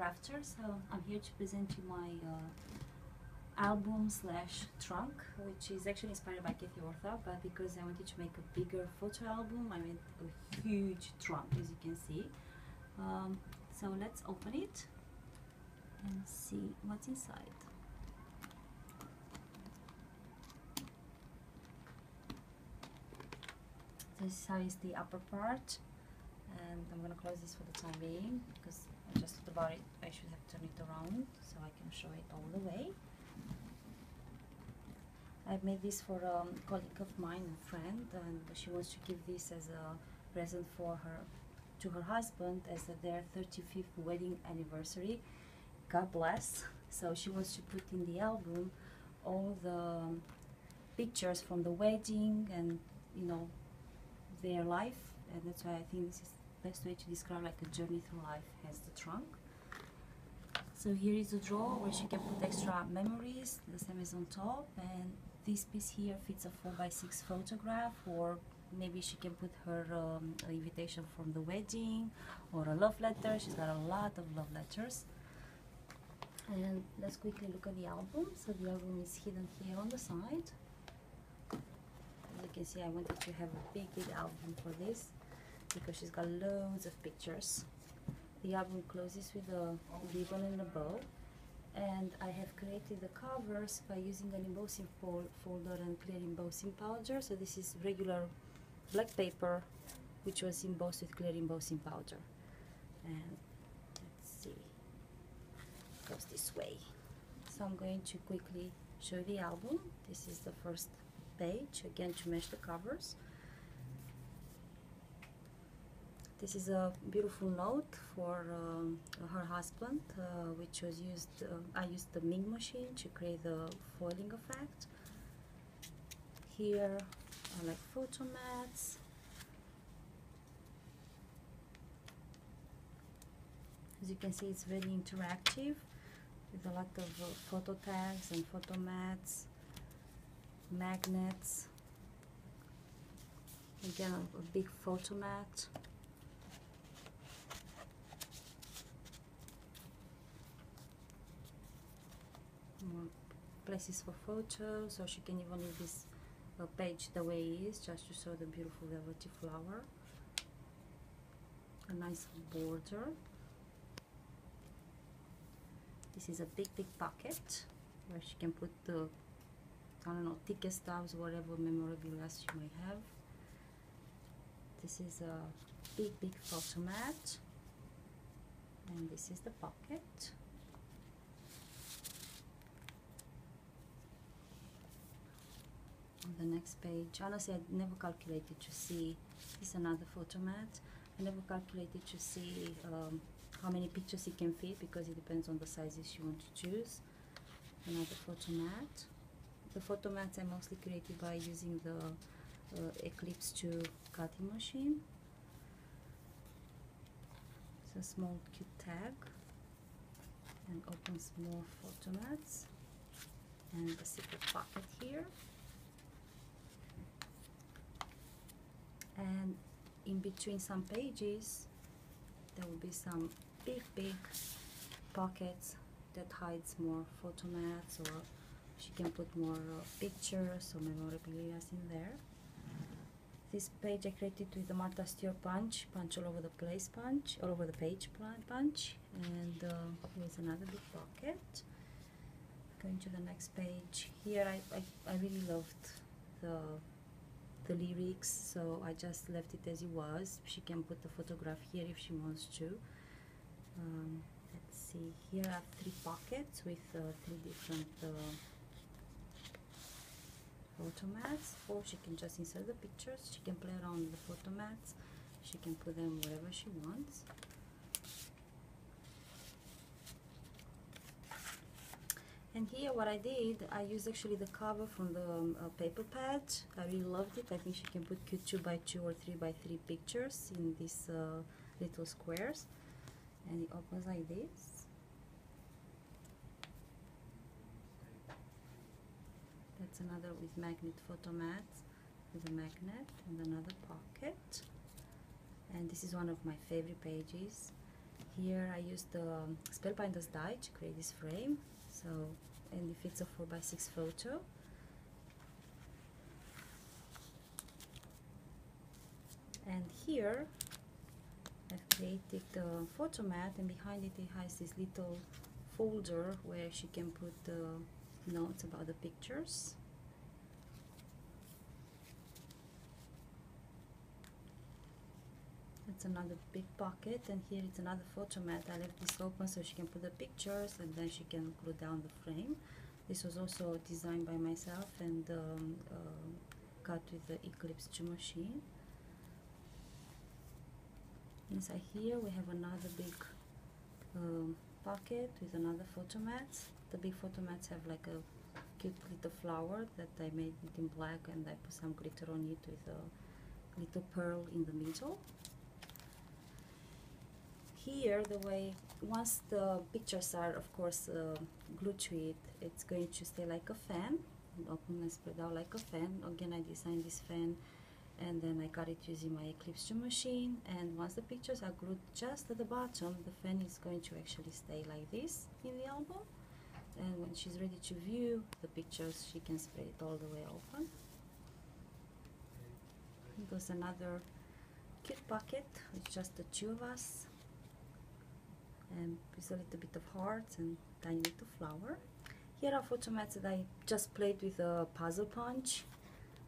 Crafter. So I'm here to present you my album slash trunk, which is actually inspired by Kathy Ortha, but because I wanted to make a bigger photo album, I made a huge trunk, as you can see. So let's open it and see what's inside. This is the upper part, and I'm gonna close this for the time being because I just thought about it. I should have turned it around so I can show it all the way. I've made this for a colleague of mine and friend, and she wants to give this as a present for her, to her husband, as their 35th wedding anniversary. God bless. So she wants to put in the album all the pictures from the wedding and, you know, their life, and that's why I think this is the best way to describe like a journey through life as the trunk. So here is a drawer where she can put extra memories, the same as on top, and this piece here fits a 4x6 photograph, or maybe she can put her invitation from the wedding or a love letter. She's got a lot of love letters. And let's quickly look at the album. So the album is hidden here on the side. As you can see, I wanted to have a big album for this because she's got loads of pictures. The album closes with a ribbon and a bow, and I have created the covers by using an embossing folder and clear embossing powder. So this is regular black paper which was embossed with clear embossing powder, and let's see, it goes this way. So I'm going to quickly show the album. This is the first page, again to match the covers. This is a beautiful note for her husband, which was used, I used the Ming machine to create the foiling effect. Here are like photo mats. As you can see, it's very interactive with a lot of photo tags and photo mats, magnets. Again, a big photo mat. More places for photos, or she can even leave this page the way it is, just to show the beautiful velvety flower. A nice border. This is a big pocket where she can put the, I don't know, ticket stubs, whatever memorabilia she might have. This is a big photo mat, and this is the pocket. On the next page, honestly, I never calculated to see, this is another photo mat. I never calculated to see how many pictures it can fit, because it depends on the sizes you want to choose. Another photo mat. The photo mats I mostly created by using the Eclipse 2 cutting machine. It's a small cute tag, and opens more photo mats, and the secret pocket here. And in between some pages there will be some big pockets that hides more photo mats, or she can put more pictures or memorabilia in there. This page I created with the Martha Stewart punch all over the place punch, all over the page punch. And here's another big pocket. Going to the next page. Here I really loved the lyrics, so I just left it as it was. She can put the photograph here if she wants to. Let's see, here I have 3 pockets with 3 different photo mats, or she can just insert the pictures. She can play around with the photo mats. She can put them wherever she wants. And here what I did, I used actually the cover from the paper pad. I really loved it. I think she can put cute 2x2 or 3x3 pictures in these little squares. And it opens like this. That's another with magnet photo mats, with a magnet and another pocket. And this is one of my favorite pages. Here I used the Spellbinders die to create this frame, so, and it fits a 4x6 photo. And here I've created the photo mat, and behind it has this little folder where she can put the notes about the pictures. It's another big pocket, and here it's another photo mat. I left this open so she can put the pictures and then she can glue down the frame. This was also designed by myself and cut with the Eclipse 2 machine. Inside here we have another big pocket with another photo mat. The big photo mats have like a cute little flower that I made it in black, and I put some glitter on it with a little pearl in the middle. Here, the way, once the pictures are of course glued to it, it's going to stay like a fan, and open and spread out like a fan. Again, I designed this fan and then I cut it using my Eclipse 2 machine, and once the pictures are glued just at the bottom, the fan is going to actually stay like this in the album, and when she's ready to view the pictures, she can spread it all the way open. There's another cute pocket with just the two of us, and with a little bit of hearts and tiny little flower. Here are photo mats that I just played with a puzzle punch.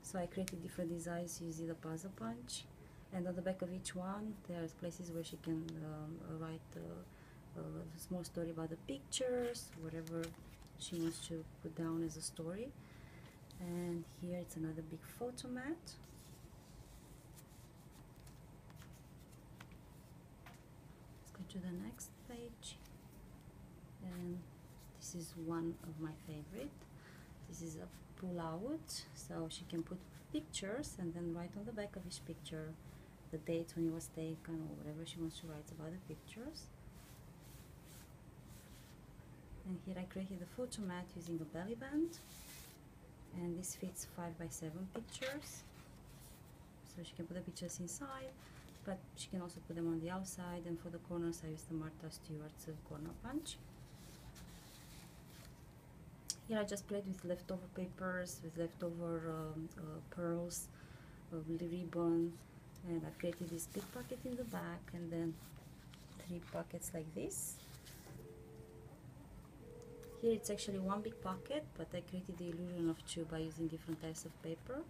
So I created different designs using the puzzle punch, and on the back of each one there's places where she can write a small story about the pictures, whatever she wants to put down as a story. And here it's another big photo mat. Let's go to the next page, and this is one of my favorite. This is a pull out, so she can put pictures and then write on the back of each picture the date when it was taken or whatever she wants to write about the pictures. And here I created the photo mat using a belly band, and this fits 5x7 pictures, so she can put the pictures inside, but she can also put them on the outside. And for the corners I used the Martha Stewart's corner punch. Here I just played with leftover papers, with leftover pearls, ribbon, and I've created this big pocket in the back and then 3 pockets like this. Here it's actually one big pocket, but I created the illusion of 2 by using different types of paper.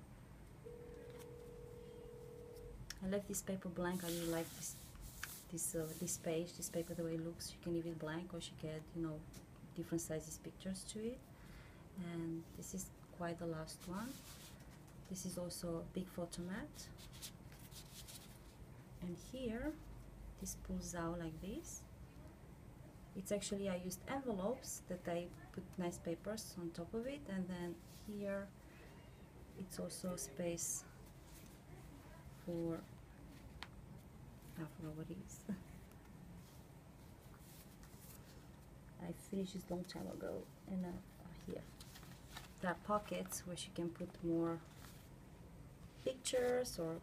I left this paper blank. I really like this page, this paper, the way it looks. You can leave it blank, or she can add, you know, different sizes pictures to it. And this is quite the last one. This is also a big photo mat, and here this pulls out like this. It's actually, I used envelopes that I put nice papers on top of it, and then here it's also space for, I forgot what it is. I finished this long time ago, and here there are pockets where she can put more pictures or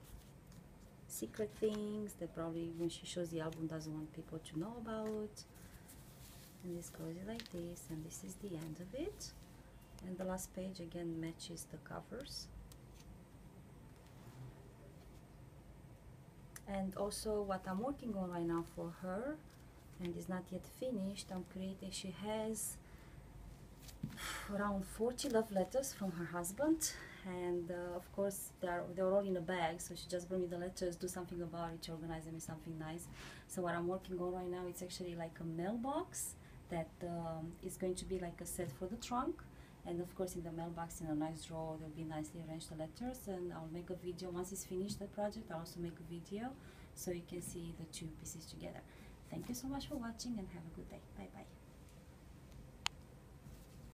secret things that probably when she shows the album doesn't want people to know about. And this goes like this, and this is the end of it. And the last page again matches the covers. And also what I'm working on right now for her, and is not yet finished, I'm creating, she has around 40 love letters from her husband, and of course they're all in a bag, so she just brought me the letters, do something about it, to organize them in something nice. So what I'm working on right now, it's actually like a mailbox that is going to be like a set for the trunk, and of course in the mailbox, in a nice drawer, there'll be nicely arranged the letters. And I'll make a video once it's finished, the project. I'll also make a video so you can see the 2 pieces together. Thank you so much for watching, and have a good day. Bye bye.